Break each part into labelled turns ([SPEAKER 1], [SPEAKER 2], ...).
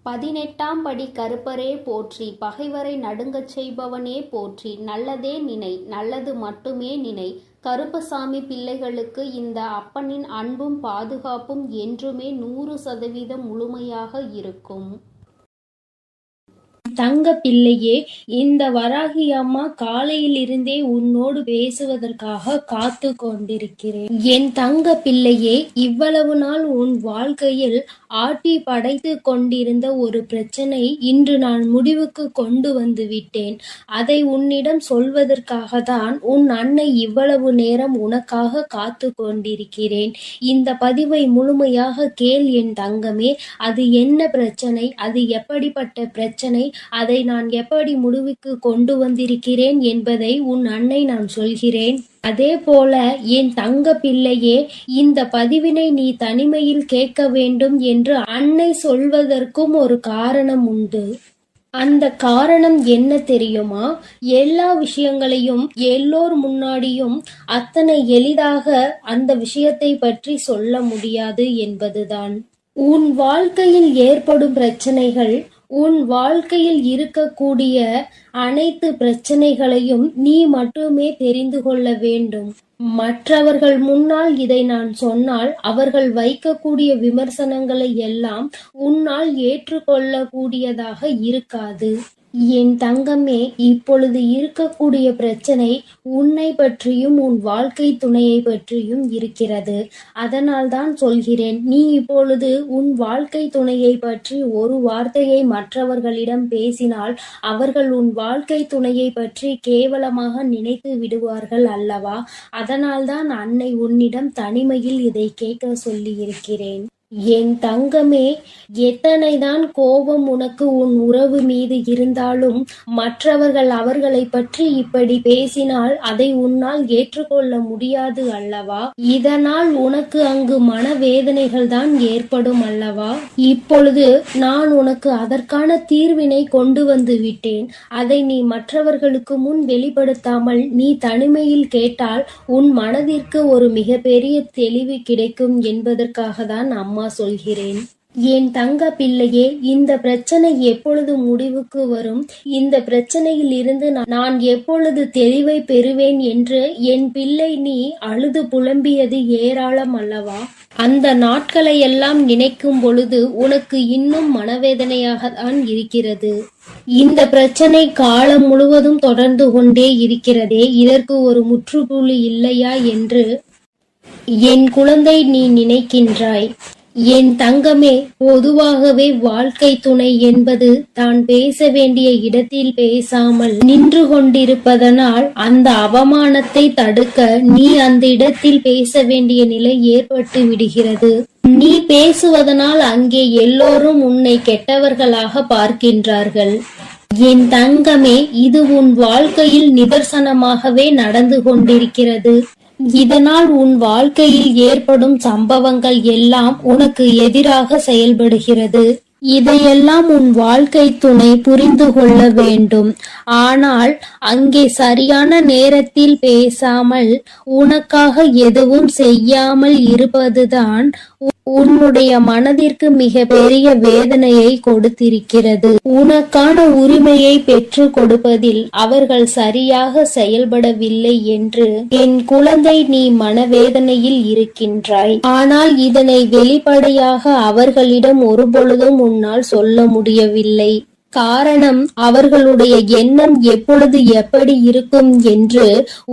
[SPEAKER 1] 18ஆம் படி கருப்பரே போற்றி, பகைவரை நடுங்கச் செய்பவனே போற்றி, நல்லதே நினை, நல்லது மட்டுமே நினை. கருப்பசாமி பிள்ளைகளுக்கு இந்த அப்பனின் அன்பும் பாதுகாப்பும் என்றுமே 100% முழுமையாக இருக்கும்.
[SPEAKER 2] தங்க பிள்ளையே, இந்த வராகி அம்மா காலையிலிருந்தே உன்னோடு பேசுவதற்காக காத்து கொண்டிருக்கிறேன். என் தங்க பிள்ளையே, இவ்வளவு நாள் உன் வாழ்க்கையில் ஆட்டி படைத்து கொண்டிருந்த ஒரு பிரச்சனை இன்று நான் முடிவுக்கு கொண்டு வந்து விட்டேன். அதை உன்னிடம் சொல்வதற்காக தான் உன் அன்னை இவ்வளவு நேரம் உனக்காக காத்து கொண்டிருக்கிறேன். இந்த பதிவை முழுமையாக கேள் என் தங்கமே. அது என்ன பிரச்சனை, அது எப்படிப்பட்ட பிரச்சனை, அதை நான் எப்படி முடிவுக்கு கொண்டு வந்திருக்கிறேன் என்பதை உன் அன்னை நான் சொல்கிறேன். அதே போல என் தங்க பிள்ளையே, இந்த பதிவினை நீ தனிமையில் கேட்க வேண்டும் என்று அன்னை சொல்வதற்கும் ஒரு காரணம் உண்டு. அந்த காரணம் என்ன தெரியுமா? எல்லா விஷயங்களையும் எல்லோர் முன்னாடியும் அத்தனை எளிதாக அந்த விஷயத்தை பற்றி சொல்ல முடியாது என்பதுதான். உன் வாழ்க்கையில் ஏற்படும் பிரச்சனைகள், உன் வாழ்க்கையில் இருக்கக்கூடிய அனைத்து பிரச்சனைகளையும் நீ மட்டுமே தெரிந்து கொள்ள வேண்டும். மற்றவர்கள் முன்னால் இதை நான் சொன்னால் அவர்கள் வைக்கக்கூடிய விமர்சனங்களை எல்லாம் உன்னால் ஏற்றுக்கொள்ளக்கூடியதாக இருக்காது. என் தங்கமே, இப்பொழுது இருக்கக்கூடிய பிரச்சனை உன்னை பற்றியும் உன் வாழ்க்கை துணையை பற்றியும் இருக்கிறது. அதனால் தான் சொல்கிறேன், நீ இப்பொழுது உன் வாழ்க்கை துணையை பற்றி ஒரு வார்த்தையை மற்றவர்களிடம் பேசினால் அவர்கள் உன் வாழ்க்கை துணையை பற்றி கேவலமாக நினைத்து விடுவார்கள் அல்லவா? அதனால்தான் அன்னை உன்னிடம் தனிமையில் இதை கேட்க சொல்லி இருக்கிறேன். என் தங்கமே, எத்தனைதான் கோபம் உனக்கு உன் உறவு மீது இருந்தாலும் மற்றவர்கள் அவர்களை பற்றி இப்படி பேசினால் அதை உன்னால் ஏற்றுக்கொள்ள முடியாது அல்லவா? இதனால் உனக்கு அங்கு மனவேதனைகள் தான் ஏற்படும் அல்லவா? இப்பொழுது நான் உனக்கு அதற்கான தீர்வினை கொண்டு வந்து விட்டேன். அதை நீ மற்றவர்களுக்கு முன் வெளிப்படுத்தாமல் நீ தனிமையில் கேட்டால் உன் மனதிற்கு ஒரு மிகப்பெரிய தெளிவு கிடைக்கும் என்பதற்காக தான் அம்மா சொல்கிறேன். என் தங்க பிள்ளையே, இந்த பிரச்சனை எப்பொழுது முடிவுக்கு வரும், இந்த பிரச்சனையில் இருந்து நான் எப்பொழுது தெளிவை பெறுவேன் என்று என் பிள்ளை நீ அழுது புலம்பியது ஏராளம் அல்லவா? அந்த நாட்களை எல்லாம் நினைக்கும் பொழுது உனக்கு இன்னும் மனவேதனையாக தான் இருக்கிறது. இந்த பிரச்சனை காலம் முழுவதும் தொடர்ந்து கொண்டே இருக்கிறதே, இதற்கு ஒரு முற்றுப்புள்ளி இல்லையா என்று என் குழந்தை நீ நினைக்கின்றாய். என் தங்கமே, பொதுவாகவே வாழ்க்கை துணை என்பது தான் பேச வேண்டிய இடத்தில் பேசாமல் நின்று கொண்டிருப்பதனால் அந்த அவமானத்தை தடுக்க நீ அந்த இடத்தில் பேச வேண்டிய நிலை ஏற்பட்டு விடுகிறது. நீ பேசுவதனால் அங்கே எல்லோரும் உன்னை கெட்டவர்களாக பார்க்கின்றார்கள். என் தங்கமே, இது உன் வாழ்க்கையில் நிதர்சனமாகவே நடந்து கொண்டிருக்கிறது. இதனால் உன் வாழ்க்கையில் ஏற்படும் சம்பவங்கள் எல்லாம் உனக்கு எதிராக செயல்படுகிறது. இதையெல்லாம் உன் வாழ்க்கை துணை புரிந்து கொள்ள வேண்டும். ஆனால் அங்கே சரியான நேரத்தில் பேசாமல் உனக்காக எதுவும் செய்யாமல் இருப்பதுதான் உன்னுடைய மனதிற்கு மிக பெரிய வேதனையை கொடுத்திருக்கிறது. உனக்கான உரிமையை பெற்று கொடுப்பதில் அவர்கள் சரியாக செயல்படவில்லை என்று என் குழந்தை நீ மனவேதனையில் இருக்கின்றாய். ஆனால் இதனை வெளிப்படையாக அவர்களிடம் ஒருபொழுதும் உன்னால் சொல்ல முடியவில்லை. காரணம், அவர்களுடைய எண்ணம் எப்பொழுது எப்படி இருக்கும் என்று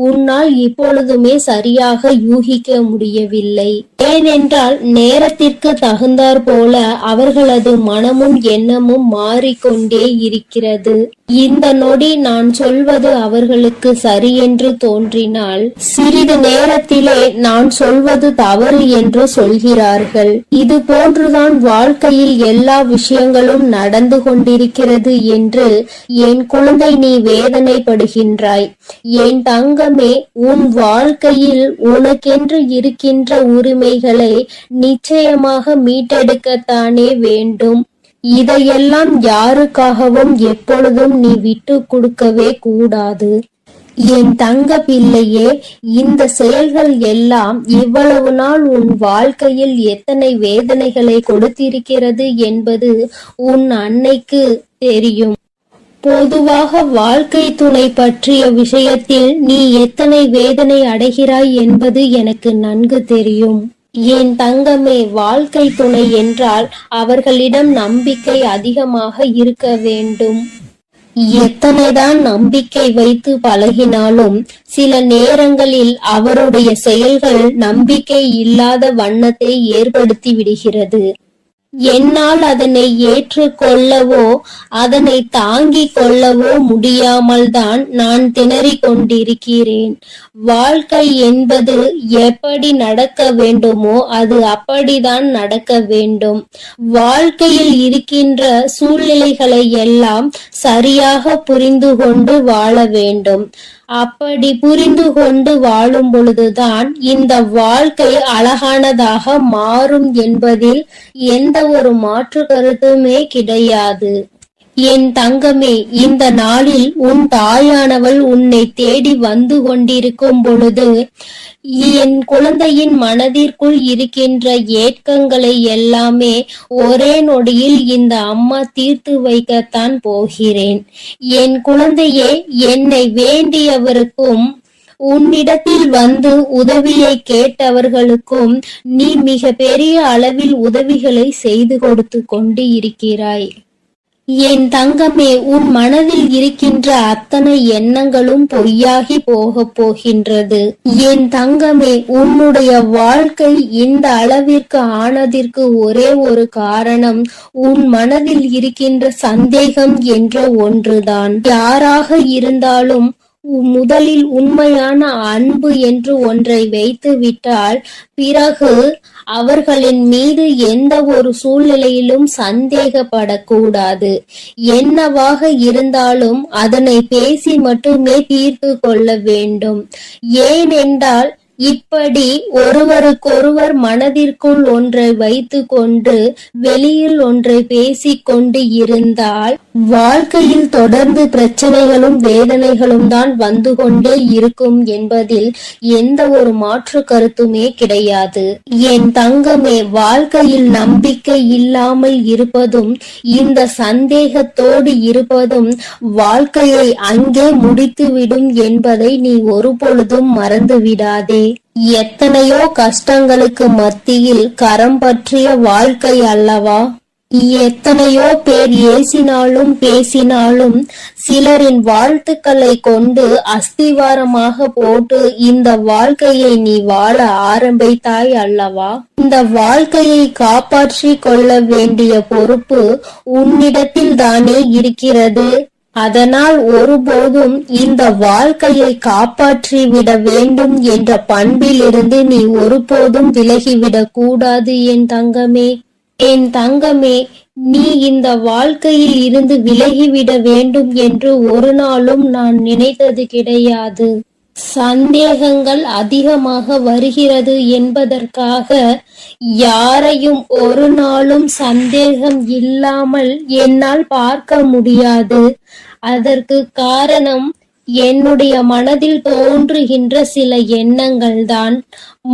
[SPEAKER 2] உன்னால் இப்பொழுதுமே சரியாக யூகிக்க முடியவில்லை. ஏனென்றால் நேரத்திற்கு தகுந்தாற் போல அவர்களது மனமும் எண்ணமும் மாறிக்கொண்டே இருக்கிறது. இந்த நொடி நான் சொல்வது அவர்களுக்கு சரி என்று தோன்றினால் சிறிது நேரத்திலே நான் சொல்வது தவறு என்று சொல்கிறார்கள். இது போன்றுதான் வாழ்க்கையில் எல்லா விஷயங்களும் நடந்து கொண்டிருக்கிறது என்று என் குழந்தை நீ வேதனைப்படுகின்றாய். என் தங்கமே, உன் வாழ்க்கையில் உனக்கென்று இருக்கின்ற உரிமைகளை நிச்சயமாக மீட்டெடுக்கத்தானே வேண்டும். இதையெல்லாம் யாருக்காகவும் எப்பொழுதும் நீ விட்டு கொடுக்கவே கூடாது. என் தங்க பிள்ளையே, இந்த செயல்கள் எல்லாம் இவ்வளவு நாள் உன் வாழ்க்கையில் எத்தனை வேதனைகளை கொடுத்திருக்கிறது என்பது உன் அன்னைக்கு தெரியும். பொதுவாக வாழ்க்கை துணை பற்றிய விஷயத்தில் நீ எத்தனை வேதனை அடைகிறாய் என்பது எனக்கு நன்கு தெரியும். என் தங்கமே, வாழ்க்கை துணை என்றால் அவர்களிடம் நம்பிக்கை அதிகமாக இருக்க வேண்டும். எத்தனைதான் நம்பிக்கை வைத்து பழகினாலும் சில நேரங்களில் அவருடைய செயல்கள் நம்பிக்கை இல்லாத வண்ணத்தை ஏற்படுத்தி விடுகிறது. என்னால் அதனை ஏற்றுக்கொள்ளவோ அதனை தாங்கிக் கொள்ளவோ முடியாமல் தான் நான் திணறிக் கொண்டிருக்கிறேன். வாழ்க்கை என்பது எப்படி நடக்க வேண்டுமோ அது அப்படிதான் நடக்க வேண்டும். வாழ்க்கையில் இருக்கின்ற சூழ்நிலைகளை எல்லாம் சரியாக புரிந்து கொண்டு வாழ வேண்டும். அப்படி புரிந்து கொண்டு வாழும் பொழுதுதான் இந்த வாழ்க்கை அழகானதாக மாறும் என்பதில் எந்த ஒரு மாற்று கருத்துமே கிடையாது. என் தங்கமே, இந்த நாளில் உன் தாயானவள் உன்னை தேடி வந்து கொண்டிருக்கும் பொழுது என் குழந்தையின் மனதிற்குள் இருக்கின்ற ஏக்கங்களை எல்லாமே ஒரே நொடியில் இந்த அம்மா தீர்த்து வைக்கத்தான் போகிறேன். என் குழந்தையே, என்னை வேண்டியவருக்கும் உன்னிடத்தில் வந்து உதவியை கேட்டவர்களுக்கும் நீ மிக பெரிய அளவில் உதவிகளை செய்து கொடுத்து கொண்டு இருக்கிறாய். என் தங்கமே, உன் மனதில் இருக்கின்ற அத்தனை எண்ணங்களும் பொய்யாகி போகின்றது. என் தங்கமே, உன்னுடைய வாழ்க்கை இந்த அளவிற்கு ஆனதற்கு ஒரே ஒரு காரணம் உன் மனதில் இருக்கின்ற சந்தேகம் என்ற ஒன்றுதான். யாராக இருந்தாலும் முதலில் உண்மையான அன்பு என்று ஒன்றை வைத்து விட்டால் பிறகு அவர்களின் மீது எந்த ஒரு சூழ்நிலையிலும் சந்தேகப்படக்கூடாது. என்னவாக இருந்தாலும் அதனை பேசி மட்டுமே தீர்த்து கொள்ள வேண்டும். ஏனென்றால் இப்படி ஒருவருக்கொருவர் மனதிற்குள் ஒன்றை வைத்து கொண்டு வெளியில் ஒன்றை பேசிக்கொண்டு இருந்தால் வாழ்க்கையில் தொடர்ந்து பிரச்சனைகளும் வேதனைகளும் தான் வந்து கொண்டே இருக்கும் என்பதில் எந்த ஒரு மாற்று கருத்துமே கிடையாது. என் தங்கமே, வாழ்க்கையில் நம்பிக்கை இல்லாமல் இருப்பதும் இந்த சந்தேகத்தோடு இருப்பதும் வாழ்க்கையை அங்கே முடித்துவிடும் என்பதை நீ ஒருபொழுதும் மறந்து விடாதே. எத்தனையோ கஷ்டங்களுக்கு மத்தியில் கரம் பற்றிய வாழ்க்கை அல்லவா? எத்தனையோ பேர் ஏசினாலும் பேசினாலும் சிலரின் வாழ்த்துக்களை கொண்டு அஸ்திவாரமாக போட்டு இந்த வாழ்க்கையை நீ வாழ ஆரம்பித்தாய் அல்லவா? இந்த வாழ்க்கையை காப்பாற்றி கொள்ள வேண்டிய பொறுப்பு உன்னிடத்தில் தானே இருக்கிறது. அதனால் ஒருபோதும் இந்த வாழ்க்கையை காப்பாற்றி விட வேண்டும் என்ற பண்பிலிருந்து நீ ஒருபோதும் விலகிவிடக் கூடாது. என் தங்கமே, என் தங்கமே, நீ இந்த வாழ்க்கையில் இருந்து விலகிவிட வேண்டும் என்று ஒரு நாளும் நான் நினைத்தது கிடையாது. சந்தேகங்கள் அதிகமாக வருகிறது என்பதற்காக யாரையும் ஒரு நாளும் சந்தேகம் இல்லாமல் என்னால் பார்க்க முடியாது. அதற்கு காரணம் என்னுடைய மனதில் தோன்றுகின்ற சில எண்ணங்கள் தான்.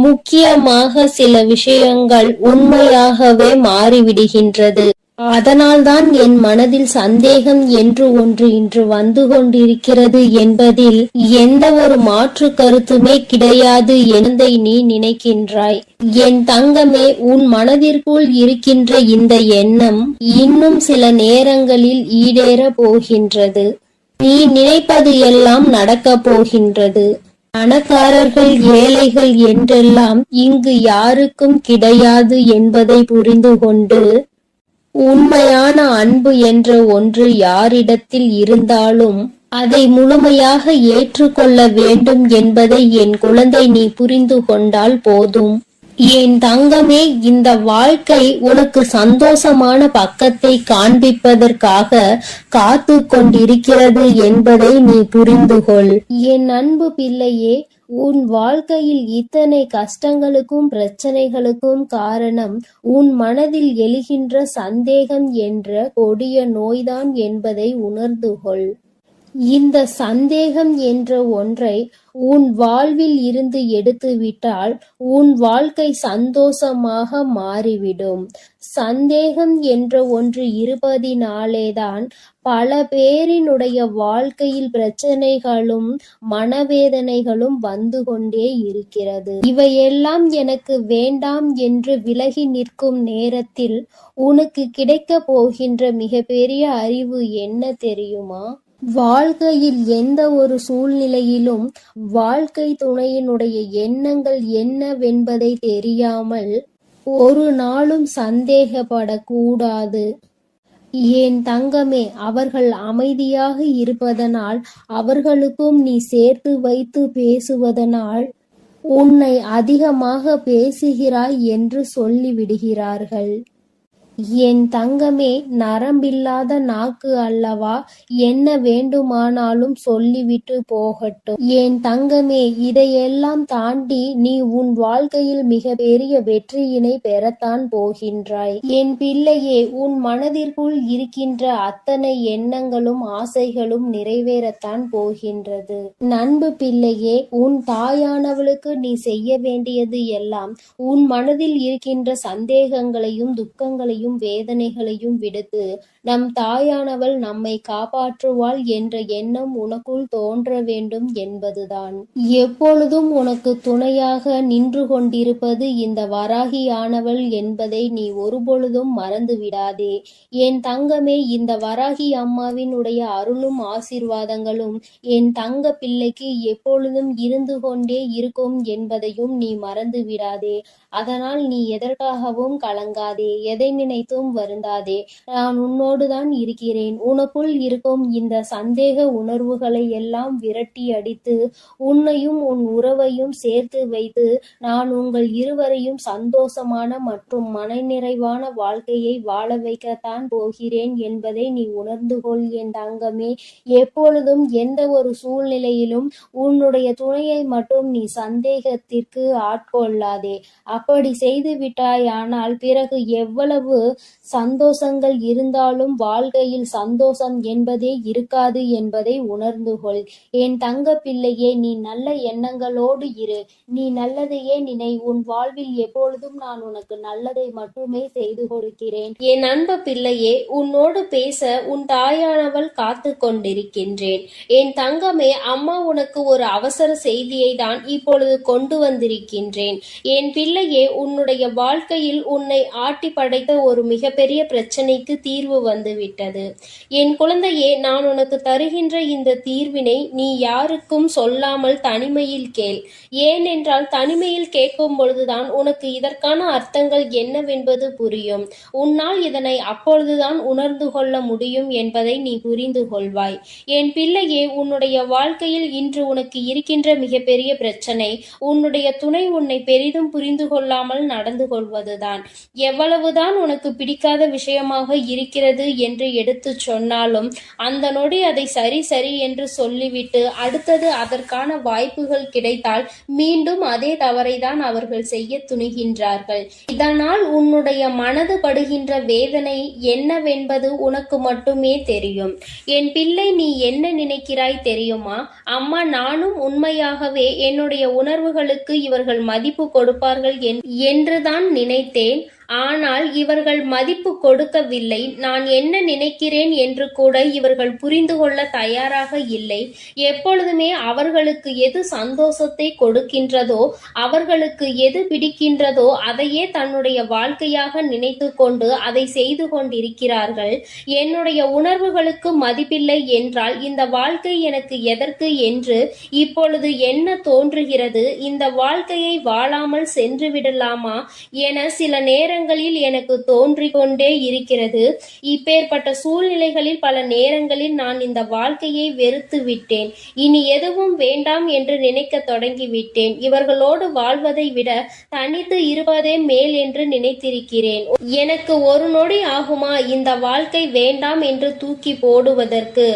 [SPEAKER 2] முக்கியமாக சில விஷயங்கள் உண்மையாகவே மாறிவிடுகின்றது. அதனால்தான் என் மனதில் சந்தேகம் என்று ஒன்று இன்று வந்து கொண்டிருக்கிறது என்பதில் எந்த ஒரு மாற்று கருத்துமே கிடையாது என்பதை நீ நினைக்கின்றாய். என் தங்கமே, உன் மனதிற்குள் இருக்கின்ற இந்த எண்ணம் இன்னும் சில நேரங்களில் ஈடேற போகின்றது. நீ நினைப்பது எல்லாம் நடக்க போகின்றது. பணக்காரர்கள் ஏழைகள் என்றெல்லாம் இங்கு யாருக்கும் கிடையாது என்பதை புரிந்து கொண்டு உண்மையான அன்பு என்ற ஒன்று யாரிடத்தில் இருந்தாலும் அதை முழுமையாக ஏற்றுக்கொள்ள வேண்டும் என்பதை என் குழந்தை நீ புரிந்து கொண்டால் போதும். என் தங்கமே, இந்த வாழ்க்கை உனக்கு சந்தோஷமான பக்கத்தை காண்பிப்பதற்காக காத்து கொண்டிருக்கிறது என்பதை நீ புரிந்து கொள். என் அன்பு பிள்ளையே, உன் வாழ்க்கையில் இத்தனை கஷ்டங்களுக்கும் பிரச்சனைகளுக்கும் காரணம் உன் மனதில் எழுகின்ற சந்தேகம் என்ற கொடிய நோய்தான் என்பதை உணர்ந்து கொள். இந்த சந்தேகம் என்ற ஒன்றை உன் வாழ்வில் இருந்து எடுத்துவிட்டால் உன் வாழ்க்கை சந்தோஷமாக மாறிவிடும். சந்தேகம் என்ற ஒன்று இருப்பதினாலேதான் பல பேரினுடைய வாழ்க்கையில் பிரச்சனைகளும் மனவேதனைகளும் வந்து கொண்டே இருக்கிறது. இவையெல்லாம் எனக்கு வேண்டாம் என்று விலகி நிற்கும் நேரத்தில் உனக்கு கிடைக்கப் போகின்ற மிகப்பெரிய அறிவு என்ன தெரியுமா? வாழ்க்கையில் எந்த ஒரு சூழ்நிலையிலும் வாழ்க்கை துணையினுடைய எண்ணங்கள் என்னவென்பதை தெரியாமல் ஒரு நாளும் சந்தேகப்படக்கூடாது. என் தங்கமே, அவர்கள் அமைதியாக இருப்பதனால், அவர்களுக்கும் நீ சேர்த்து வைத்து பேசுவதனால் உன்னை அதிகமாக பேசுகிறாய் என்று சொல்லிவிடுகிறார்கள். என் தங்கமே, நரம்பில்லாத நாக்கு அல்லவா, என்ன வேண்டுமானாலும் சொல்லிவிட்டு போகட்டும். என் தங்கமே, இதையெல்லாம் தாண்டி நீ உன் வாழ்க்கையில் மிக பெரிய வெற்றியினை பெறத்தான் போகின்றாய். என் பிள்ளையே, உன் மனதிற்குள் இருக்கின்ற அத்தனை எண்ணங்களும் ஆசைகளும் நிறைவேறத்தான் போகின்றது. நண்பு பிள்ளையே, உன் தாயானவளுக்கு நீ செய்ய வேண்டியது எல்லாம் உன் மனதில் இருக்கின்ற சந்தேகங்களையும் துக்கங்களையும் வேதனைகளையும் விடுத்து நம் தாயானவள் நம்மை காப்பாற்றுவாள் என்ற எண்ணம் உனக்குள் தோன்ற வேண்டும் என்பதுதான். எப்பொழுதும் உனக்கு துணையாக நின்று கொண்டிருப்பது இந்த வராகியானவள் என்பதை நீ ஒருபொழுதும் மறந்து விடாதே. என் தங்கமே, இந்த வராகி அம்மாவினுடைய அருளும் ஆசீர்வாதங்களும் என் தங்க பிள்ளைக்கு எப்பொழுதும் இருந்து கொண்டே இருக்கும் என்பதையும் நீ மறந்து விடாதே. அதனால் நீ எதற்காகவும் கலங்காதே, எதை நினைத்தும் வருந்தாதே. நான் உன்னோடுதான் இருக்கிறேன். உனக்குள் இருக்கும் இந்த சந்தேக உணர்வுகளை எல்லாம் விரட்டி அடித்து உன்னையும் உன் உறவையும் சேர்த்து வைத்து நான் உங்கள் இருவரையும் சந்தோஷமான மற்றும் மனநிறைவான வாழ்க்கையை வாழ வைக்கத்தான் போகிறேன் என்பதை நீ உணர்ந்து கொள் என் தங்கமே. எப்பொழுதும் எந்த ஒரு சூழ்நிலையிலும் உன்னுடைய துணையை மட்டும் நீ சந்தேகத்திற்கு ஆட்கொள்ளாதே. அப்படி செய்து விட்டாயானால் பிறகு எவ்வளவு சந்தோஷங்கள் இருந்தாலும் வாழ்க்கையில் சந்தோஷம் என்பதே இருக்காது என்பதை உணர்ந்து கொள். என் தங்க பிள்ளையே, நீ நல்ல எண்ணங்களோடு இரு. நீ நல்லதையே நினை. உன் வாழ்வில் எப்பொழுதும் நான் உனக்கு நல்லதை மட்டுமே செய்து கொடுக்கிறேன்.
[SPEAKER 1] என் அன்பு பிள்ளையே, உன்னோடு பேச உன் தாயானவள் காத்து கொண்டிருக்கின்றேன். என் தங்கமே, அம்மா உனக்கு ஒரு அவசர செய்தியை தான் இப்பொழுது கொண்டு வந்திருக்கின்றேன். என் பிள்ளையே, உன்னுடைய வாழ்க்கையில் உன்னை ஆட்டி படைத்த ஒரு மிகப்பெரிய பிரச்சனைக்கு தீர்வு வந்துவிட்டது. என் குழந்தையே, நான் உனக்கு தருகின்ற இந்த தீர்வினை நீ யாருக்கும் சொல்லாமல் தனிமையில் கேள். ஏனென்றால் தனிமையில் கேட்கும் பொழுதுதான் உனக்கு இதற்கான அர்த்தங்கள் என்னவென்பது புரியும். உன்னால் இதனை அப்பொழுதுதான் உணர்ந்து கொள்ள முடியும் என்பதை நீ புரிந்து கொள்வாய். என் பிள்ளையே, உன்னுடைய வாழ்க்கையில் இன்று உனக்கு இருக்கின்ற மிகப்பெரிய பிரச்சனை உன்னுடைய துணை உன்னை பெரிதும் புரிந்து கொள்ளாமல் நடந்து கொள்வதுதான். எவ்வளவுதான் உனக்கு பிடிக்காத விஷயமாக இருக்கிறது என்று எடுத்து சொன்னாலும் அந்த நொடி அதை சரி சரி என்று சொல்லிவிட்டு அடுத்தது அதற்கான வாய்ப்புகள் கிடைத்தால் மீண்டும் அதே தவறை தான் அவர்கள் செய்ய துணிகின்றார்கள். இதனால் உன்னுடைய மனது படுகின்ற வேதனை என்னவென்பது உனக்கு மட்டுமே தெரியும். என் பிள்ளை, நீ என்ன நினைக்கிறாய் தெரியுமா? அம்மா, நானும் உண்மையாகவே என்னுடைய உணர்வுகளுக்கு இவர்கள் மதிப்பு கொடுப்பார்கள் என்றுதான் நினைத்தேன். ஆனால் இவர்கள் மதிப்பு கொடுக்கவில்லை. நான் என்ன நினைக்கிறேன் என்று கூட இவர்கள் புரிந்து கொள்ள தயாராக இல்லை. எப்பொழுதுமே அவர்களுக்கு எது சந்தோஷத்தை கொடுக்கின்றதோ, அவர்களுக்கு எது பிடிக்கின்றதோ அதையே தன்னுடைய வாழ்க்கையாக நினைத்து கொண்டு அதை செய்து கொண்டிருக்கிறார்கள். என்னுடைய உணர்வுகளுக்கு மதிப்பில்லை என்றால் இந்த வாழ்க்கை எனக்கு எதற்கு என்று இப்பொழுது என்ன தோன்றுகிறது? இந்த வாழ்க்கையை வாழாமல் சென்று விடலாமா என சில நேரங்களில் எனக்கு தோன்றிக் கொண்டே இருக்கிறது. இப்பேற்பட்ட சூழ்நிலைகளில் பல நேரங்களில் நான் இந்த வாழ்க்கையை வெறுத்து விட்டேன். இனி எதுவும் வேண்டாம் என்று நினைக்க தொடங்கிவிட்டேன். இவர்களோடு வாழ்வதை விட தனித்து இருப்பதே மேல் என்று நினைத்திருக்கிறேன். எனக்கு ஒரு நொடி ஆகுமா இந்த வாழ்க்கை வேண்டாம் என்று தூக்கி போடுவதற்கு?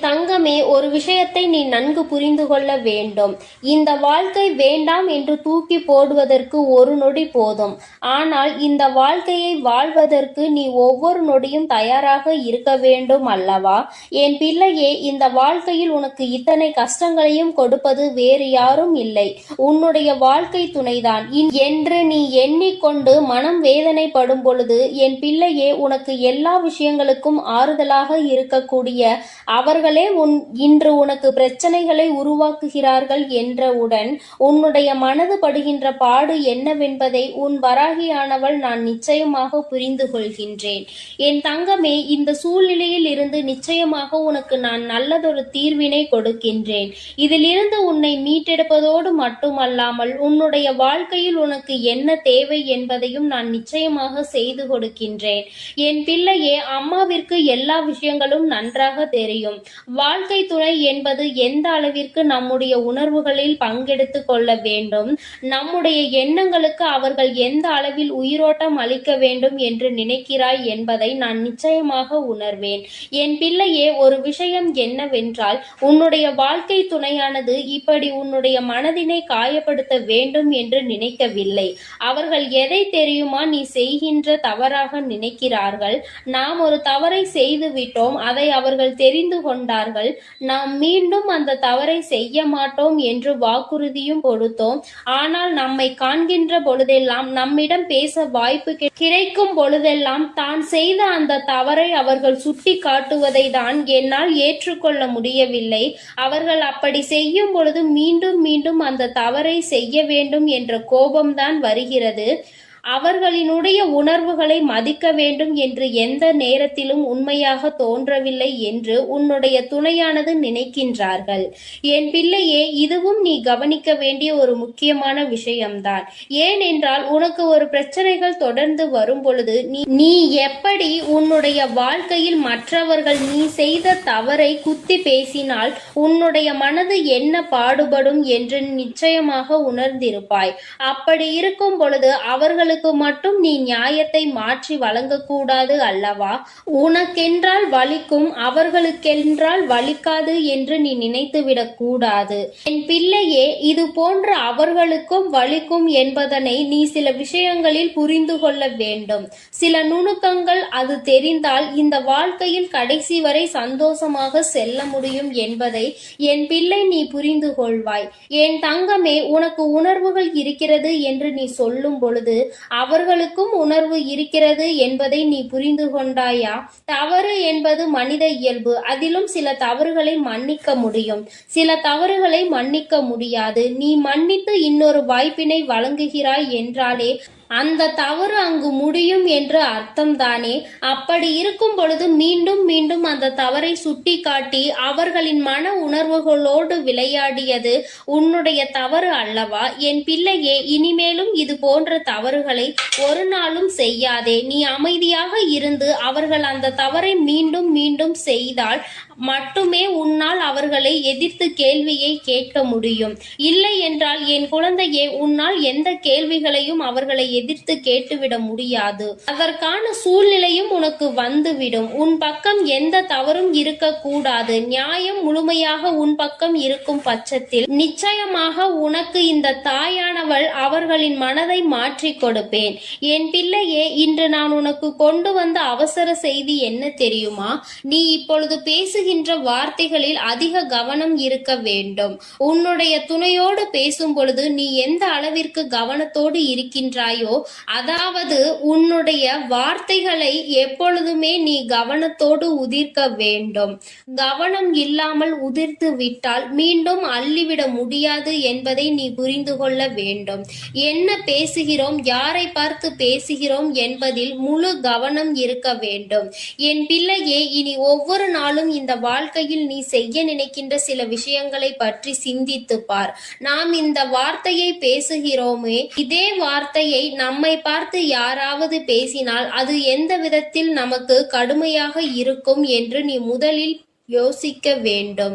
[SPEAKER 1] தங்கமே, ஒரு விஷயத்தை நீ நன்கு புரிந்து கொள்ள வேண்டும். இந்த வாழ்க்கை வேண்டாம் என்று தூக்கி போடுவதற்கு ஒரு நொடி போதும். ஆனால் இந்த வாழ்க்கையை வாழ்வதற்கு நீ ஒவ்வொரு நொடியும் தயாராக இருக்க வேண்டும் அல்லவா? என் பிள்ளையே, இந்த வாழ்க்கையில் உனக்கு இத்தனை கஷ்டங்களையும் கொடுப்பது வேறு யாரும் இல்லை, உன்னுடைய வாழ்க்கை துணைதான் என்று நீ எண்ணிக்கொண்டு மனம் வேதனைப்படும் பொழுது, என் பிள்ளையே, உனக்கு எல்லா விஷயங்களுக்கும் ஆறுதலாக இருக்கக்கூடிய அவர்களே இன்று உனக்கு பிரச்சனைகளை உருவாக்குகிறார்கள் என்றவுடன் உன்னுடைய மனது படுகின்ற பாடு என்னவென்பதை உன் வராகியானவள் நான் நிச்சயமாக புரிந்து கொள்கின்றேன். என் தங்கமே, இந்த சூழ்நிலையில் இருந்து நிச்சயமாக உனக்கு நான் நல்லதொரு தீர்வினை கொடுக்கின்றேன். இதிலிருந்து உன்னை மீட்டெடுப்பதோடு மட்டுமல்லாமல் உன்னுடைய வாழ்க்கையில் உனக்கு என்ன தேவை என்பதையும் நான் நிச்சயமாக செய்து கொடுக்கின்றேன். என் பிள்ளையே, அம்மாவிற்கு எல்லா விஷயங்களும் நன்றாக தெரியும். வாழ்க்கை துணை என்பது எந்த அளவிற்கு நம்முடைய உணர்வுகளில் பங்கெடுத்து கொள்ள வேண்டும், நம்முடைய எண்ணங்களுக்கு அவர்கள் எந்த அளவில் உயிரோட்டம் அளிக்க வேண்டும் என்று நினைக்கிறாய் என்பதை நான் நிச்சயமாக உணர்வேன். என் பிள்ளையே, ஒரு விஷயம் என்னவென்றால், உன்னுடைய வாழ்க்கை துணையானது இப்படி உன்னுடைய மனதினை காயப்படுத்த வேண்டும் என்று நினைக்கவில்லை. அவர்கள் எதை தெரியுமா நீ செய்கின்ற தவறாக நினைக்கிறார்கள். நாம் ஒரு தவறை செய்து விட்டோம், அதை அவர்கள் தெரிந்து கொண்டார்கள். நாம் மீண்டும் அந்த தவறை செய்ய மாட்டோம் என்று வாக்குறுதியும் கொடுத்தோம். ஆனால் நம்மை காண்கின்ற பொழுதெல்லாம், நம்மிடம் பேச வாய்ப்பு கிடைக்கும் பொழுதெல்லாம் தான் செய்த அந்த தவறை அவர்கள் சுட்டி காட்டுவதை தான் என்னால் ஏற்றுக்கொள்ள முடியவில்லை. அவர்கள் அப்படி செய்யும் பொழுது மீண்டும் மீண்டும் அந்த தவறை செய்ய வேண்டும் என்ற கோபம்தான் வருகிறது. அவர்களினுடைய உணர்வுகளை மதிக்க வேண்டும் என்று எந்த நேரத்திலும் உண்மையாக தோன்றவில்லை என்று உன்னுடைய துணையானது நினைக்கின்றார்கள். என் பிள்ளையே, இதுவும் நீ கவனிக்க வேண்டிய ஒரு முக்கியமான விஷயம்தான். ஏனென்றால் உனக்கு ஒரு பிரச்சனைகள் தொடர்ந்து வரும் பொழுது நீ எப்படி உன்னுடைய வாழ்க்கையில் மற்றவர்கள் நீ செய்த தவறை குத்தி பேசினால் உன்னுடைய மனது என்ன பாடுபடும் என்று நிச்சயமாக உணர்ந்திருப்பாய். அப்படி இருக்கும் பொழுது அவர்களுக்கு மட்டும் நீ நியாயத்தை மாற்றி வழங்கக்கூடாது அல்லவா? உனக்கென்றால் வலிக்கும், அவர்களுக்கென்றால் வலிக்காது என்று நீ நினைத்துவிடக் கூடாது. என் பிள்ளையே, இது போன்ற அவர்களுக்கும் வலிக்கும் என்பதனை நீ சில விஷயங்களில் புரிந்து கொள்ள வேண்டும். சில நுணுக்கங்கள் அது தெரிந்தால் இந்த வாழ்க்கையில் கடைசி வரை சந்தோஷமாக செல்ல முடியும் என்பதை என் பிள்ளை நீ புரிந்து கொள்வாய். என் தங்கமே, உனக்கு உணர்வுகள் இருக்கிறது என்று நீ சொல்லும் பொழுது அவர்களுக்கும் உணர்வு இருக்கிறது என்பதை நீ புரிந்து கொண்டாயா? தவறு என்பது மனித இயல்பு. அதிலும் சில தவறுகளை மன்னிக்க முடியும், சில தவறுகளை மன்னிக்க முடியாது. நீ மன்னித்து இன்னொரு வாய்ப்பினை வழங்குகிறாய் என்றாலே அந்த தவறு அங்கு முடியும் என்று அர்த்தம்தானே? அப்படி இருக்கும் பொழுது மீண்டும் மீண்டும் அந்த தவறை சுட்டி காட்டி அவர்களின் மன உணர்வுகளோடு விளையாடியது உன்னுடைய தவறு அல்லவா? என் பிள்ளையே, இனிமேலும் இது போன்ற தவறுகளை ஒரு நாளும் செய்யாதே. நீ அமைதியாக இருந்து அவர்கள் அந்த தவறை மீண்டும் மீண்டும் செய்தால் மட்டுமே உன்னால் அவர்களை எதிர்த்து கேள்வியை கேட்க முடியும். இல்லை என்றால் என் குழந்தையே, உன்னால் எந்த கேள்விகளையும் அவர்களை எதிர்த்து கேட்டுவிட முடியாது. அதற்கான சூழ்நிலையும் உனக்கு வந்துவிடும். உன் பக்கம் எந்த தவறும் இருக்கக்கூடாது. நியாயம் முழுமையாக உன் பக்கம் இருக்கும் பட்சத்தில் நிச்சயமாக உனக்கு இந்த தாயானவள் அவர்களின் மனதை மாற்றி கொடுப்பேன். என் பிள்ளையே, இன்று நான் உனக்கு கொண்டு வந்த அவசர செய்தி என்ன தெரியுமா? நீ இப்பொழுது பேசுகின்ற வார்த்தைகளில் அதிக கவனம் இருக்க வேண்டும். உன்னுடைய துணையோடு பேசும் பொழுது நீ எந்த அளவிற்கு கவனத்தோடு இருக்கின்றாயோ, அதாவது உன்னுடைய வார்த்தைகளை எப்பொழுதுமே நீ கவனத்தோடு உதிர்க்க வேண்டும். கவனம் இல்லாமல் உதிர்த்து விட்டால் மீண்டும் அள்ளிவிட முடியாது என்பதை நீ புரிந்து கொள்ள வேண்டும். என்ன பேசுகிறோம், யாரை பார்த்து பேசுகிறோம் என்பதில் முழு கவனம் இருக்க வேண்டும். என் பிள்ளையே, இனி ஒவ்வொரு நாளும் இந்த வாழ்க்கையில் நீ செய்ய நினைக்கின்ற சில விஷயங்களை பற்றி சிந்தித்து பார். நாம் இந்த வார்த்தையை பேசுகிறோமே, இதே வார்த்தையை நம்மை பார்த்து யாராவது பேசினால் அது எந்த விதத்தில் நமக்கு கடுமையாக இருக்கும் என்று நீ முதலில்
[SPEAKER 2] யோசிக்க வேண்டும்.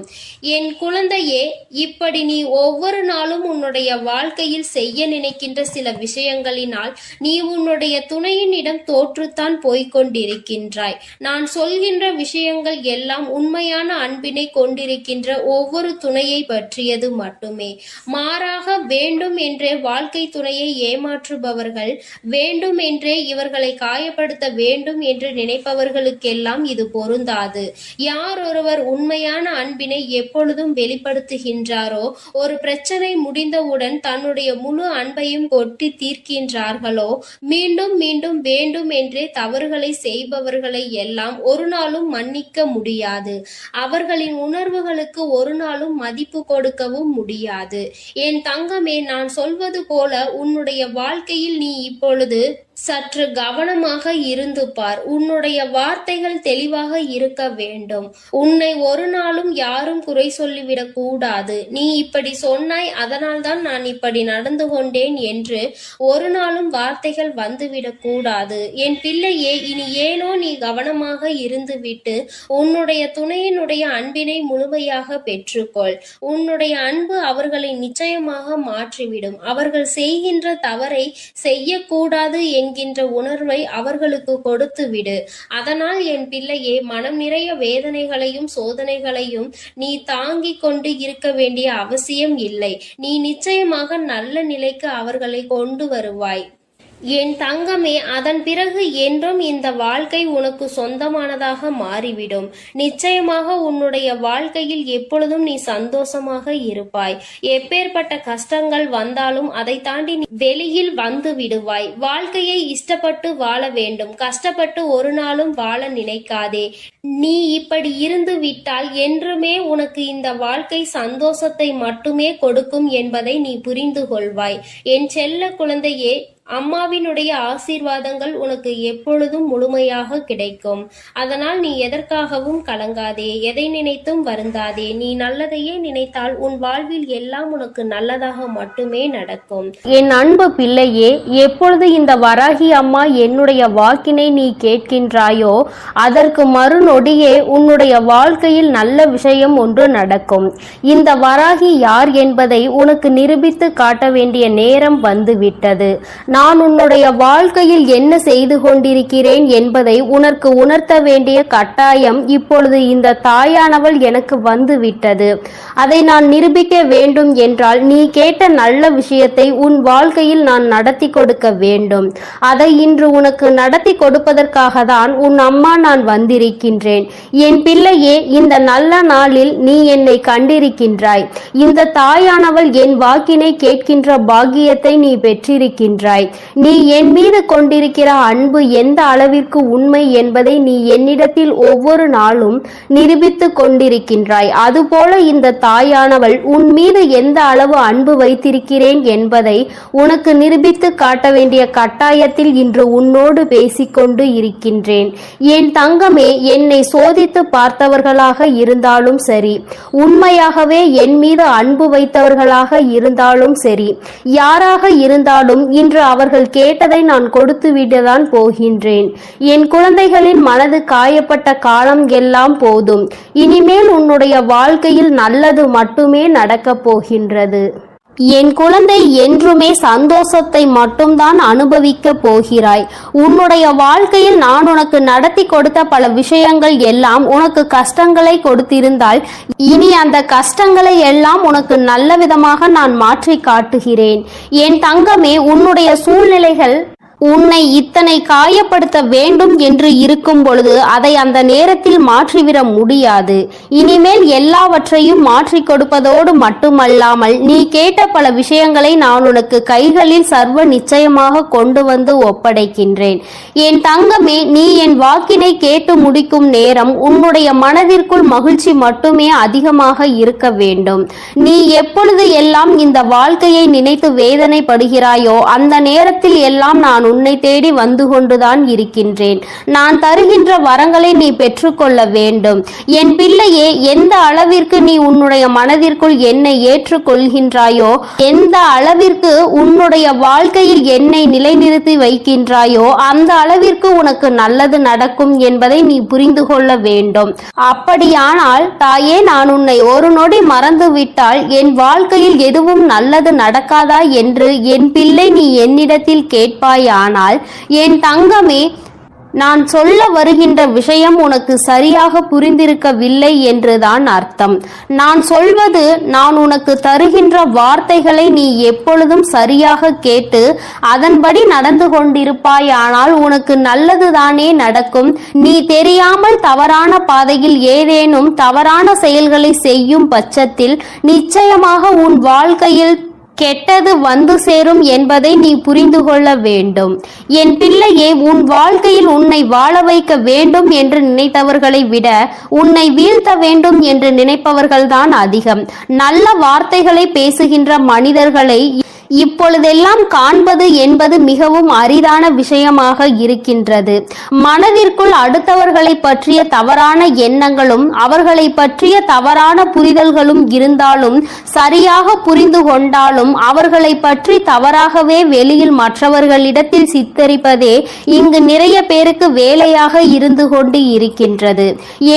[SPEAKER 2] என் குழந்தையே, இப்படி நீ ஒவ்வொரு நாளும் உன்னுடைய வாழ்க்கையில் செய்ய நினைக்கின்ற சில விஷயங்களினால் நீ உன்னுடைய துணையினிடம் தோற்றுத்தான் போய்கொண்டிருக்கின்றாய். நான் சொல்கின்ற விஷயங்கள் எல்லாம் உண்மையான அன்பினை கொண்டிருக்கின்ற ஒவ்வொரு துணையை பற்றியது மட்டுமே. மாறாக வேண்டும் என்றே வாழ்க்கை துணையை ஏமாற்றுபவர்கள், வேண்டும் என்றே இவர்களை காயப்படுத்த வேண்டும் என்று நினைப்பவர்களுக்கெல்லாம் இது பொருந்தாது. யார் ஒருவர் உண்மையான அன்பினை எப்பொழுதும் வெளிப்படுத்துகின்றாரோ, ஒரு பிரச்சனை முடிந்தவுடன் தன்னுடைய முழு அன்பையும் கொட்டி தீர்க்கின்றார்களோ, மீண்டும் மீண்டும் வேண்டும் என்றே தவறுகளை செய்பவர்களை எல்லாம் ஒரு நாளும் மன்னிக்க முடியாது. அவர்களின் உணர்வுகளுக்கு ஒரு நாளும் மதிப்பு கொடுக்கவும் முடியாது. என் தங்கமே, நான் சொல்வது போல உன்னுடைய வாழ்க்கையில் நீ இப்பொழுது சற்று கவனமாக இருந்து பார். உன்னுடைய வார்த்தைகள் தெளிவாக இருக்க வேண்டும். உன்னை ஒரு நாளும் யாரும் குறை சொல்லிவிடக் கூடாது. நீ இப்படி சொன்னாய், அதனால்தான் நான் இப்படி நடந்து கொண்டேன் என்று ஒரு நாளும் வார்த்தைகள் வந்துவிடக் கூடாது. என் பிள்ளையே, இனி ஏனோ நீ கவனமாக இருந்துவிட்டு உன்னுடைய துணையினுடைய அன்பினை முழுமையாக பெற்றுக்கொள். உன்னுடைய அன்பு அவர்களை நிச்சயமாக மாற்றிவிடும். அவர்கள் செய்கின்ற தவறை செய்யக்கூடாது என்கின்ற உணர்வை அவர்களுக்கு கொடுத்து விடு. அதனால் என் பிள்ளையே, மனம் நிறைய வேதனைகளையும் சோதனைகளையும் நீ தாங்கிக் கொண்டு இருக்க வேண்டிய அவசியம் இல்லை. நீ நிச்சயமாக நல்ல நிலைக்கு அவர்களை கொண்டு வருவாய். என் தங்கமே, அதன் பிறகு என்றும் இந்த வாழ்க்கை உனக்கு சொந்தமானதாக மாறிவிடும். நிச்சயமாக உன்னுடைய வாழ்க்கையில் எப்பொழுதும் நீ சந்தோஷமாக இருப்பாய். எப்பேற்பட்ட கஷ்டங்கள் வந்தாலும் அதை தாண்டி நீ வெளியில் வந்து விடுவாய். வாழ்க்கையை இஷ்டப்பட்டு வாழ வேண்டும். கஷ்டப்பட்டு ஒரு நாளும் வாழ நினைக்காதே. நீ இப்படி இருந்து விட்டால் என்றுமே உனக்கு இந்த வாழ்க்கை சந்தோஷத்தை மட்டுமே கொடுக்கும் என்பதை நீ புரிந்து கொள்வாய். என் செல்ல குழந்தையே, அம்மாவினுடைய ஆசீர்வாதங்கள் உனக்கு எப்பொழுதும் முழுமையாக கிடைக்கும். அதனால் நீ எதற்காகவும் கலங்காதே, எதை நினைத்தும் வருந்தாதே. நீ நல்லதையே நினைத்தால் உன் வாழ்வில் எல்லாம் உனக்கு நல்லதாக மட்டுமே நடக்கும்.
[SPEAKER 1] என் அன்பு பிள்ளையே, எப்பொழுது இந்த வராகி அம்மா என்னுடைய வாக்கினை நீ கேட்கின்றாயோ, அதற்கு மறுநொடியே உன்னுடைய வாழ்க்கையில் நல்ல விஷயம் ஒன்று நடக்கும். இந்த வராகி யார் என்பதை உனக்கு நிரூபித்து காட்ட வேண்டிய நேரம் வந்துவிட்டது. நான் உன்னுடைய வாழ்க்கையில் என்ன செய்து கொண்டிருக்கிறேன் என்பதை உனக்கு உணர்த்த வேண்டிய கட்டாயம் இப்பொழுது இந்த தாயானவள் எனக்கு வந்துவிட்டது. அதை நான் நிரூபிக்க வேண்டும் என்றால் நீ கேட்ட நல்ல விஷயத்தை உன் வாழ்க்கையில் நான் நடத்தி கொடுக்க வேண்டும். அதை இன்று உனக்கு நடத்தி கொடுப்பதற்காக தான் உன் அம்மா நான் வந்திருக்கின்றேன். என் பிள்ளையே, இந்த நல்ல நாளில் நீ என்னை கண்டிருக்கின்றாய். இந்த தாயானவள் என் வாக்கினை கேட்கின்ற பாக்கியத்தை நீ பெற்றிருக்கின்றாய். நீ என் மீது கொண்டிருக்கிற அன்பு எந்த அளவிற்கு உண்மை என்பதை நீ என்னிடத்தில் ஒவ்வொரு நாளும் நிரூபித்து கொண்டிருக்கின்றாய். அதுபோல இந்த தாயானவள் உன் மீது எந்த அளவு அன்பு வைத்திருக்கிறேன் என்பதை உனக்கு நிரூபித்து காட்ட வேண்டிய கட்டாயத்தில் இன்று உன்னோடு பேசிக்கொண்டு இருக்கின்றேன். என் தங்கமே, என்னை சோதித்து பார்த்தவர்களாக இருந்தாலும் சரி, உண்மையாகவே என் மீது அன்பு வைத்தவர்களாக இருந்தாலும் சரி, யாராக இருந்தாலும் இன்று அவர்கள் கேட்டதை நான் கொடுத்து விடத்தான் போகின்றேன். என் குழந்தைகளின் மனது காயப்பட்ட காலம் எல்லாம் போதும். இனிமேல் உன்னுடைய வாழ்க்கையில் நல்லது மட்டுமே நடக்கப் போகின்றது. என் குழந்தை, என்றுமே சந்தோஷத்தை மட்டும்தான் அனுபவிக்க போகிறாய். உன்னுடைய வாழ்க்கையில் நான் உனக்கு நடத்தி கொடுத்த பல விஷயங்கள் எல்லாம் உனக்கு கஷ்டங்களை கொடுத்திருந்தால் இனி அந்த கஷ்டங்களை எல்லாம் உனக்கு நல்ல விதமாக நான் மாற்றி காட்டுகிறேன். என் தங்கமே, உன்னுடைய சூழ்நிலைகள் உன்னை இத்தனை காயப்படுத்த வேண்டும் என்று இருக்கும் பொழுது அதை அந்த நேரத்தில் மாற்றிவிட முடியாது. இனிமேல் எல்லாவற்றையும் மாற்றி கொடுப்பதோடு மட்டுமல்லாமல் நீ கேட்ட பல விஷயங்களை நான் உனக்கு கைகளில் சர்வ நிச்சயமாக கொண்டு வந்து ஒப்படைக்கின்றேன். என் தங்கமே, நீ என் வாக்கினை கேட்டு முடிக்கும் நேரம் உன்னுடைய மனதிற்குள் மகிழ்ச்சி மட்டுமே அதிகமாக இருக்க வேண்டும். நீ எப்பொழுது எல்லாம் இந்த வாழ்க்கையை நினைத்து வேதனைப்படுகிறாயோ அந்த நேரத்தில் எல்லாம் நான் உன்னை தேடி வந்து கொண்டுதான் இருக்கின்றேன். நான் தருகின்ற வரங்களை நீ பெற்றுக்கொள்ள வேண்டும். என் பிள்ளையே, எந்த அளவிற்கு நீ உன்னுடைய மனதிற்குள் என்னை ஏற்றுக்கொள்கின்றாயோ, எந்த அளவிற்கு உன்னுடைய வாழ்க்கையில் என்னை நிலைநிறுத்தி வைக்கின்றாயோ, அந்த அளவிற்கு உனக்கு நல்லது நடக்கும் என்பதை நீ புரிந்து கொள்ள வேண்டும். அப்படியானால் தாயே, நான் உன்னை ஒரு நொடி மறந்துவிட்டால் என் வாழ்க்கையில் எதுவும் நல்லது நடக்காதா என்று என் பிள்ளை நீ என்னிடத்தில் கேட்பாயானால், என் தங்கமே, நான் சொல்ல வருகின்ற விஷயம் உனக்கு சரியாக புரிந்திருக்கவில்லை என்றுதான் அர்த்தம். நான் சொல்வது, நான் உனக்கு தருகின்ற வார்த்தைகளை நீ எப்பொழுதும் சரியாக கேட்டு அதன்படி நடந்து கொண்டிருப்பாயானால் உனக்கு நல்லதுதானே நடக்கும். நீ தெரியாமல் தவறான பாதையில் ஏதேனும் தவறான செயல்களை செய்யும் பட்சத்தில் நிச்சயமாக உன் வாழ்க்கையில் கெட்டது வந்து சேரும் என்பதை நீ புரிந்து கொள்ள வேண்டும். என் பிள்ளையே, உன் வாழ்க்கையில் உன்னை வாழ வைக்க வேண்டும் என்று நினைத்தவர்களை விட உன்னை வீழ்த்த வேண்டும் என்று நினைப்பவர்கள்தான் அதிகம். நல்ல வார்த்தைகளை பேசுகின்ற மனிதர்களை இப்பொழுதெல்லாம் காண்பது என்பது மிகவும் அரிதான விஷயமாக இருக்கின்றது. மனதிற்குள் அடுத்தவர்களை பற்றிய தவறான எண்ணங்களும் அவர்களை பற்றிய தவறான புரிதல்களும் இருந்தாலும், சரியாக புரிந்து கொண்டாலும் அவர்களை பற்றி தவறாகவே வெளியில் மற்றவர்களிடத்தில் சித்தரிப்பதே இங்கு நிறைய பேருக்கு வேலையாக இருந்து கொண்டு இருக்கின்றது.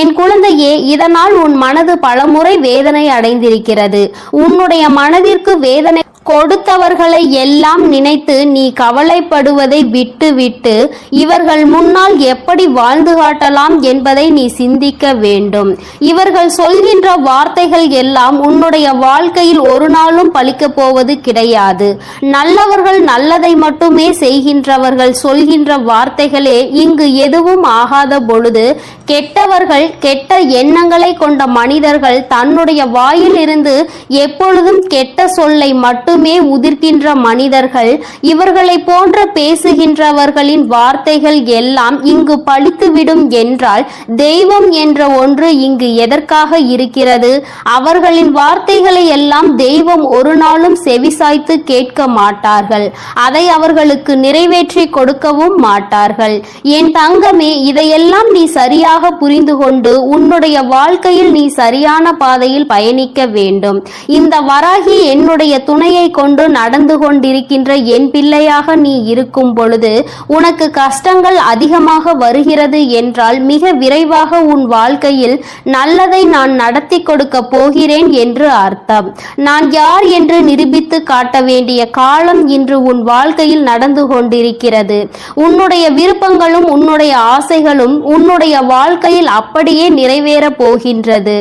[SPEAKER 1] என் குழந்தையே, இதனால் உன் மனது பலமுறை வேதனை அடைந்திருக்கிறது. உன்னுடைய மனதிற்கு வேதனை கொடுத்தவர்களை எல்லாம் நினைத்து நீ கவலைப்படுவதை விட்டு இவர்கள் முன்னால் எப்படி வாழ்ந்து காட்டலாம் என்பதை நீ சிந்திக்க வேண்டும். இவர்கள் சொல்கின்ற வார்த்தைகள் எல்லாம் உன்னுடைய வாழ்க்கையில் ஒரு நாளும் பலிக்கப் போவது கிடையாது. நல்லவர்கள் நல்லதை மட்டுமே செய்கின்றவர்கள் சொல்கின்ற வார்த்தைகளே இங்கு எதுவும் ஆகாத பொழுது, கெட்டவர்கள், கெட்ட எண்ணங்களை கொண்ட மனிதர்கள் தன்னுடைய வாயில் இருந்து எப்பொழுதும் கெட்ட சொல்லை மட்டுமே உதிர்க்கின்ற மனிதர்கள், இவர்களை போன்ற பேசுகின்றவர்களின் வார்த்தைகள் எல்லாம் இங்கு பலித்துவிடும் என்றால் தெய்வம் என்ற ஒன்று இங்கு எதற்காக இருக்கிறது? அவர்களின் வார்த்தைகளை எல்லாம் தெய்வம் ஒரு நாளும் செவிசாய்த்து கேட்க மாட்டார்கள். அதை அவர்களுக்கு நிறைவேற்றி கொடுக்கவும் மாட்டார்கள். என் தங்கமே, இதையெல்லாம் நீ சரியாக புரிந்து கொண்டு உன்னுடைய வாழ்க்கையில் நீ சரியான பாதையில் பயணிக்க வேண்டும். இந்த வராகி என்னுடைய துணையை கொண்டு நடந்து கொண்டிருக்கின்ற என் பிள்ளையாக நீ இருக்கும் பொழுது உனக்கு கஷ்டங்கள் அதிகமாக வருகிறது என்றால் மிக விரைவாக உன் வாழ்க்கையில் நல்லதை நான் நடத்தி கொடுக்க போகிறேன் என்று அர்த்தம். நான் யார் என்று நிரூபித்து காட்ட வேண்டிய காலம் இன்று உன் வாழ்க்கையில் நடந்து கொண்டிருக்கிறது. உன்னுடைய விருப்பங்களும் உன்னுடைய ஆசைகளும் உன்னுடைய வாழ்க்கையில் அப்படியே நிறைவேற போகின்றது.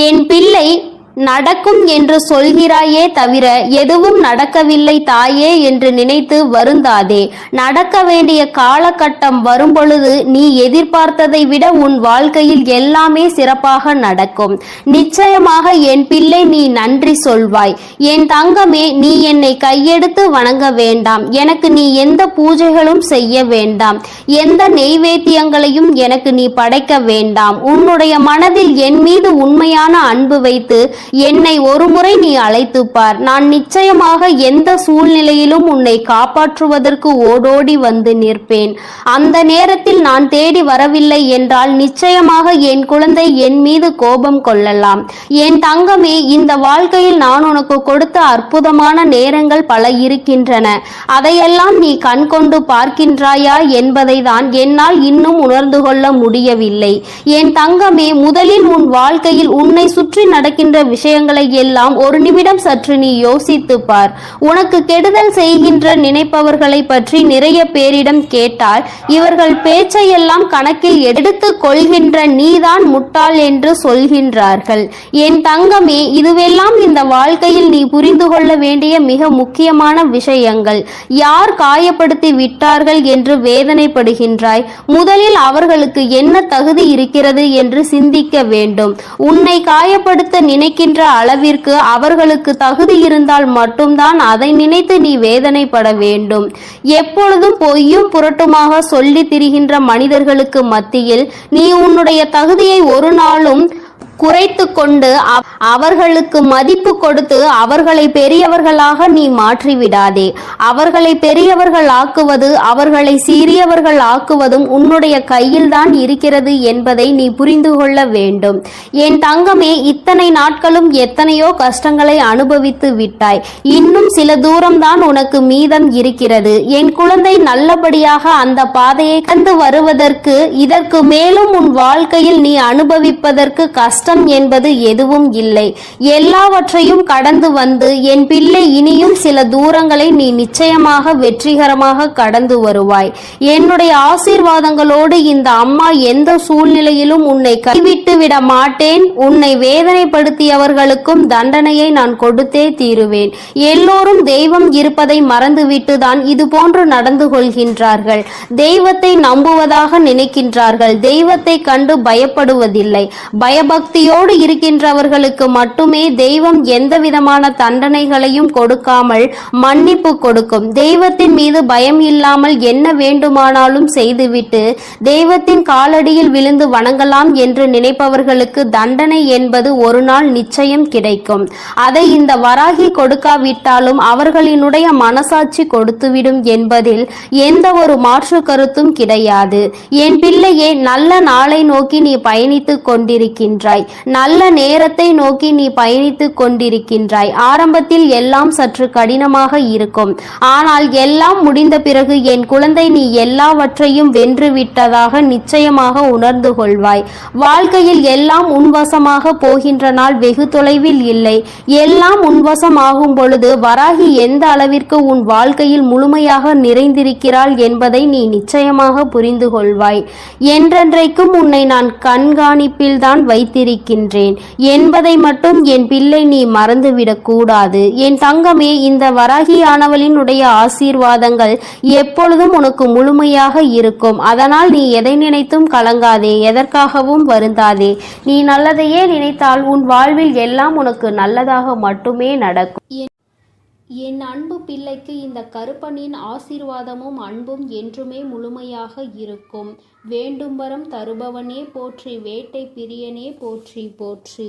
[SPEAKER 1] என் பிள்ளை, நடக்கும் என்று சொல்கிறாயே தவிர எதுவும் நடக்கவில்லை தாயே என்று நினைத்து வருந்தாதே. நடக்க வேண்டிய காலகட்டம் வரும்பொழுது நீ எதிர்பார்த்ததை விட உன் வாழ்க்கையில் எல்லாமே சிறப்பாக நடக்கும். நிச்சயமாக என் பிள்ளை, நீ நன்றி சொல்வாய். என் தங்கமே, நீ என்னை கையெடுத்து வணங்க வேண்டாம். எனக்கு நீ எந்த பூஜைகளும் செய்ய வேண்டாம். எந்த நெய்வேத்தியங்களையும் எனக்கு நீ படைக்க வேண்டாம். உன்னுடைய மனதில் என் மீது உண்மையான அன்பு வைத்து என்னை ஒருமுறை நீ அழைத்து பார். நான் நிச்சயமாக எந்த சூழ்நிலையிலும் உன்னை காப்பாற்றுவதற்கு ஓடோடி வந்து நிற்பேன். அந்த நேரத்தில் நான் தேடி வரவில்லை என்றால் நிச்சயமாக என் குழந்தை என் மீது கோபம் கொள்ளலாம். என் தங்கமே, இந்த வாழ்க்கையில் நான் உனக்கு கொடுத்த அற்புதமான நேரங்கள் பல இருக்கின்றன. அதையெல்லாம் நீ கண் கொண்டு பார்க்கின்றாயா என்பதை தான் என்னால் இன்னும் உணர்ந்து கொள்ள முடியவில்லை. என் தங்கமே, முதலில் உன் வாழ்க்கையில் உன்னை சுற்றி நடக்கின்ற விஷயங்களை எல்லாம் ஒரு நிமிடம் சற்று நீ யோசித்து பார். உனக்கு கெடுதல் செய்கின்ற நினைப்பவர்களை பற்றி நிறைய பேரிடம் கேட்டால் இவர்கள் பேச்சையெல்லாம் கணக்கில் எடுத்துக் கொள்கின்ற நீதான் முட்டாள் என்று சொல்கின்றார்கள். என் தங்கமே, இதுவெல்லாம் இந்த வாழ்க்கையில் நீ புரிந்து கொள்ள வேண்டிய மிக முக்கியமான விஷயங்கள். யார் காயப்படுத்தி விட்டார்கள் என்று வேதனைப்படுகின்றாய்? முதலில் அவர்களுக்கு என்ன தகுதி இருக்கிறது என்று சிந்திக்க வேண்டும். உன்னை காயப்படுத்த நினைக்கின்ற அளவிற்கு அவர்களுக்கு தகுதி இருந்தால் மட்டும்தான் அதை நினைத்து நீ வேதனைப்பட வேண்டும். எப்பொழுதும் பொய்யும் புரட்டுமாக சொல்லி திரிகின்ற மனிதர்களுக்கு மத்தியில் நீ உன்னுடைய தகுதியை ஒரு நாளும் குறைத்து கொண்டு அவர்களுக்கு மதிப்பு கொடுத்து அவர்களை பெரியவர்களாக நீ மாற்றிவிடாதே. அவர்களை பெரியவர்கள் ஆக்குவது, அவர்களை சிறியவர்கள் ஆக்குவதும் உன்னுடைய கையில்தான் இருக்கிறது என்பதை நீ புரிந்து கொள்ள வேண்டும். என் தங்கமே, இத்தனை நாட்களும் எத்தனையோ கஷ்டங்களை அனுபவித்து விட்டாய். இன்னும் சில தூரம்தான் உனக்கு மீதம் இருக்கிறது. என் குழந்தை நல்லபடியாக அந்த பாதையை கடந்து வருவதற்கு, இதற்கு மேலும் உன் வாழ்க்கையில் நீ அனுபவிப்பதற்கு கஷ்டம் என்பது எதுவும் இல்லை. எல்லாவற்றையும் கடந்து வந்து என் பிள்ளை இனியும் சில தூரங்களை நீ நிச்சயமாக வெற்றிகரமாக கடந்து வருவாய். என்னுடைய ஆசீர்வாதங்களோடு இந்த அம்மா எந்த சூழ்நிலையிலும் உன்னை கைவிட்டு விட மாட்டேன். உன்னை வேதனைப்படுத்தியவர்களுக்கும் தண்டனையை நான் கொடுத்தே தீருவேன். எல்லோரும் தெய்வம் இருப்பதை மறந்துவிட்டுதான் இது போன்று நடந்து கொள்கின்றார்கள். தெய்வத்தை நம்புவதாக நினைக்கின்றார்கள். தெய்வத்தை கண்டு பயப்படுவதில்லை. பயபக்தியோடு இருக்கின்றவர்களுக்கு மட்டுமே தெய்வம் எந்த விதமான தண்டனைகளையும் கொடுக்காமல் மன்னிப்பு கொடுக்கும். தெய்வத்தின் மீது பயம் இல்லாமல் என்ன வேண்டுமானாலும் செய்துவிட்டு தெய்வத்தின் காலடியில் விழுந்து வணங்கலாம் என்று நினைப்பவர்களுக்கு தண்டனை என்பது ஒரு நாள் நிச்சயம் கிடைக்கும். அதை இந்த வராகி கொடுக்காவிட்டாலும் அவர்களினுடைய மனசாட்சி கொடுத்துவிடும் என்பதில் எந்த ஒரு மாற்று கருத்தும் கிடையாது. என் பிள்ளையே, நல்ல நாளை நோக்கி நீ பயணித்துக் கொண்டிருக்கின்றாய். நல்ல நேரத்தை நோக்கி நீ பயணித்துக் கொண்டிருக்கின்றாய். ஆரம்பத்தில் எல்லாம் சற்று கடினமாக இருக்கும். ஆனால் எல்லாம் முடிந்த பிறகு என் குழந்தை, நீ எல்லாவற்றையும் வென்று விட்டதாக நிச்சயமாக உணர்ந்து கொள்வாய். வாழ்க்கையில் எல்லாம் உன்வசமாக போகின்ற நாள் வெகு தொலைவில் இல்லை. எல்லாம் உன்வசமாகும் பொழுது வராகி எந்த அளவிற்கு உன் வாழ்க்கையில் முழுமையாக நிறைந்திருக்கிறாள் என்பதை நீ நிச்சயமாக புரிந்து கொள்வாய். என்றென்றைக்கும் உன்னை நான் கண்காணிப்பில் தான் வைத்திருக்கின்றேன் என்பதை மட்டும் என் பிள்ளை நீ மறந்துவிடக் கூடாது. என் தங்கமே, இந்த வராகியானவளினுடைய ஆசீர்வாதங்கள் எப்பொழுதும் உனக்கு முழுமையாக இருக்கும். அதனால் நீ எதை நினைத்தும் கலங்காதே, எதற்காகவும் வருந்தாதே. நீ நல்லதையே நினைத்தால் உன் வாழ்வில் எல்லாம் உனக்கு நல்லதாக மட்டுமே நடக்கும். என் அன்பு பிள்ளைக்கு இந்த கருப்பனின் ஆசீர்வாதமும் அன்பும் என்றுமே முழுமையாக இருக்கும். வேண்டும் வரம் தருபவனே போற்றி, வேட்டை பிரியனே போற்றி போற்றி.